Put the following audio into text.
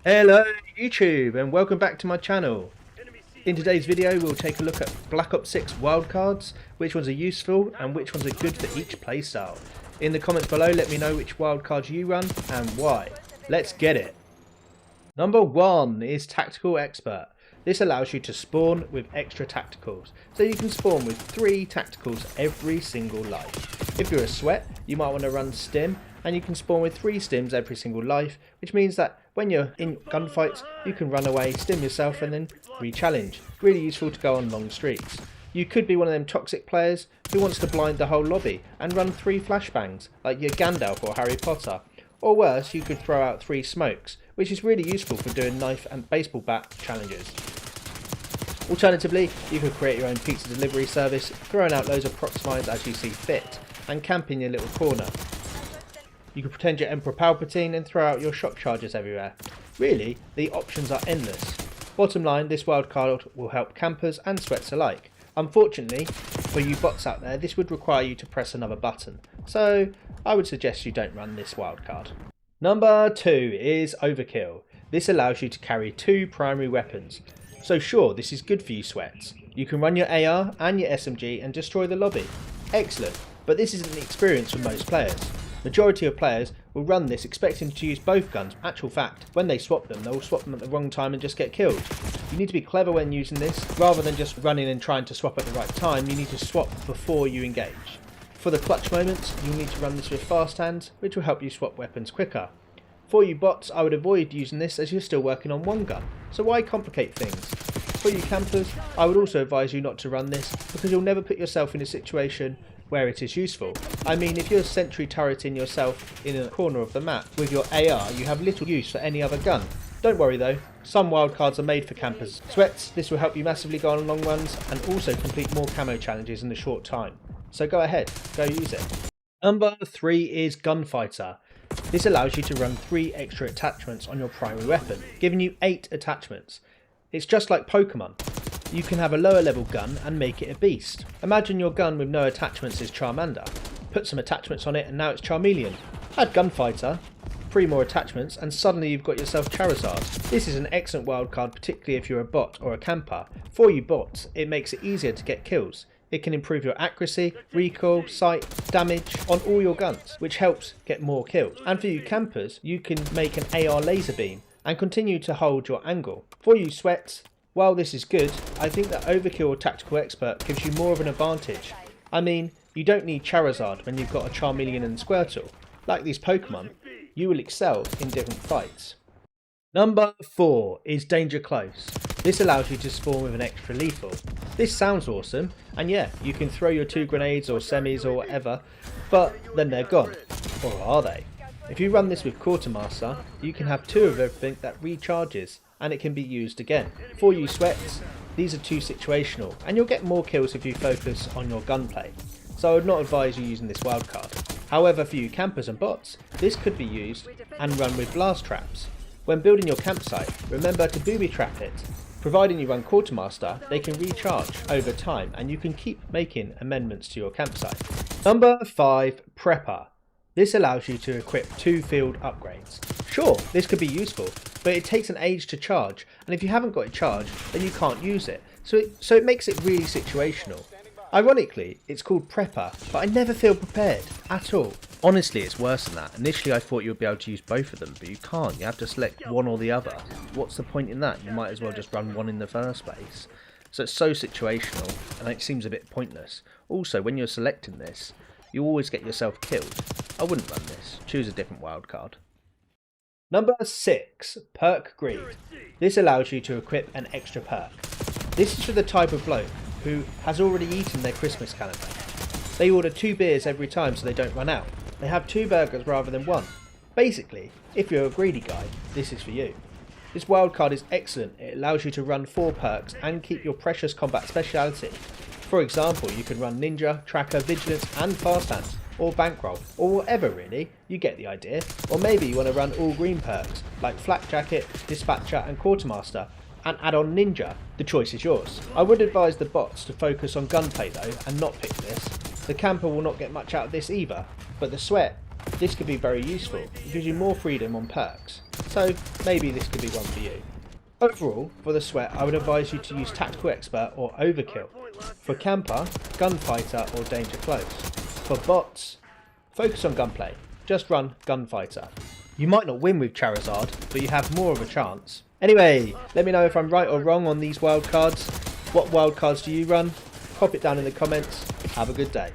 Hello YouTube and welcome back to my channel. In today's video we'll take a look at Black Ops 6 wildcards, which ones are useful and which ones are good for each playstyle. In the comments below let me know which wildcards you run and why. Let's get it. Number 1 is Tactical Expert. This allows you to spawn with extra tacticals, so you can spawn with 3 tacticals every single life. If you're a sweat, you might want to run stim, and you can spawn with 3 stims every single life, which means that when you're in gunfights, you can run away, stim yourself, and then re-challenge. Really useful to go on long streaks. You could be one of them toxic players who wants to blind the whole lobby and run 3 flashbangs, like your Gandalf or Harry Potter. Or worse, you could throw out 3 smokes, which is really useful for doing knife and baseball bat challenges. Alternatively, you could create your own pizza delivery service, throwing out loads of prox mines as you see fit, and camp in your little corner. You could pretend you're Emperor Palpatine and throw out your shock charges everywhere. Really, the options are endless. Bottom line, this wildcard will help campers and sweats alike. Unfortunately, for you bots out there, this would require you to press another button, so I would suggest you don't run this wildcard. Number 2 is Overkill. This allows you to carry 2 primary weapons. So sure, this is good for you sweats. You can run your AR and your SMG and destroy the lobby. Excellent, but this isn't the experience for most players. Majority of players will run this expecting to use both guns. Actual fact, when they swap them, they'll swap them at the wrong time and just get killed. You need to be clever when using this. Rather than just running and trying to swap at the right time, you need to swap before you engage. For the clutch moments, you need to run this with fast hands, which will help you swap weapons quicker. For you bots, I would avoid using this as you're still working on one gun, so why complicate things? For you campers, I would also advise you not to run this because you'll never put yourself in a situation where it is useful. I mean, if you're sentry turreting yourself in a corner of the map with your AR, you have little use for any other gun. Don't worry though, some wildcards are made for campers. Sweats, this will help you massively go on long runs and also complete more camo challenges in a short time. So go ahead, go use it. Number 3 is Gunfighter. This allows you to run 3 extra attachments on your primary weapon, giving you 8 attachments. It's just like Pokemon. You can have a lower level gun and make it a beast. Imagine your gun with no attachments is Charmander. Put some attachments on it and now it's Charmeleon. Add Gunfighter, 3 more attachments and suddenly you've got yourself Charizard. This is an excellent wildcard, particularly if you're a bot or a camper. For you bots, it makes it easier to get kills. It can improve your accuracy, recoil, sight, damage on all your guns, which helps get more kills. And for you campers, you can make an AR laser beam and continue to hold your angle. For you sweats, while this is good, I think that Overkill or Tactical Expert gives you more of an advantage. I mean, you don't need Charizard when you've got a Charmeleon and Squirtle. Like these Pokemon, you will excel in different fights. Number 4 is Danger Close. This allows you to spawn with an extra lethal. This sounds awesome, and yeah, you can throw your 2 grenades or semis or whatever, but then they're gone. Or are they? If you run this with Quartermaster, you can have 2 of everything that recharges, and it can be used again. For you sweats, these are too situational, and you'll get more kills if you focus on your gunplay, so I would not advise you using this wildcard. However, for you campers and bots, this could be used and run with blast traps. When building your campsite, remember to booby trap it. Providing you run Quartermaster, they can recharge over time and you can keep making amendments to your campsite. Number 5, Prepper. This allows you to equip 2 field upgrades. Sure, this could be useful, but it takes an age to charge, and if you haven't got it charged, then you can't use it. So it makes it really situational. Ironically, it's called Prepper, but I never feel prepared at all. Honestly, it's worse than that. Initially I thought you would be able to use both of them, but you can't. You have to select one or the other. What's the point in that? You might as well just run one in the first place. So it's so situational, and it seems a bit pointless. Also, when you're selecting this, you always get yourself killed. I wouldn't run this. Choose a different wildcard. Number 6, Perk Greed. This allows you to equip an extra perk. This is for the type of bloke who has already eaten their Christmas calendar. They order 2 beers every time so they don't run out. They have 2 burgers rather than 1. Basically, if you're a greedy guy, this is for you. This wildcard is excellent. It allows you to run 4 perks and keep your precious combat speciality. For example, you can run Ninja, Tracker, Vigilance and Fast Hands, or Bankroll, or whatever really, you get the idea. Or maybe you want to run all green perks, like Flak Jacket, Dispatcher and Quartermaster, and add on Ninja. The choice is yours. I would advise the bots to focus on gunplay though, and not pick this. The camper will not get much out of this either, but the sweat, this could be very useful. It gives you more freedom on perks. so maybe this could be one for you. Overall, for the sweat, I would advise you to use Tactical Expert or Overkill. For Camper, Gunfighter or Danger Close. For bots, focus on gunplay. Just run Gunfighter. You might not win with Charizard, but you have more of a chance. Anyway, let me know if I'm right or wrong on these wildcards. What wildcards do you run? Pop it down in the comments. Have a good day.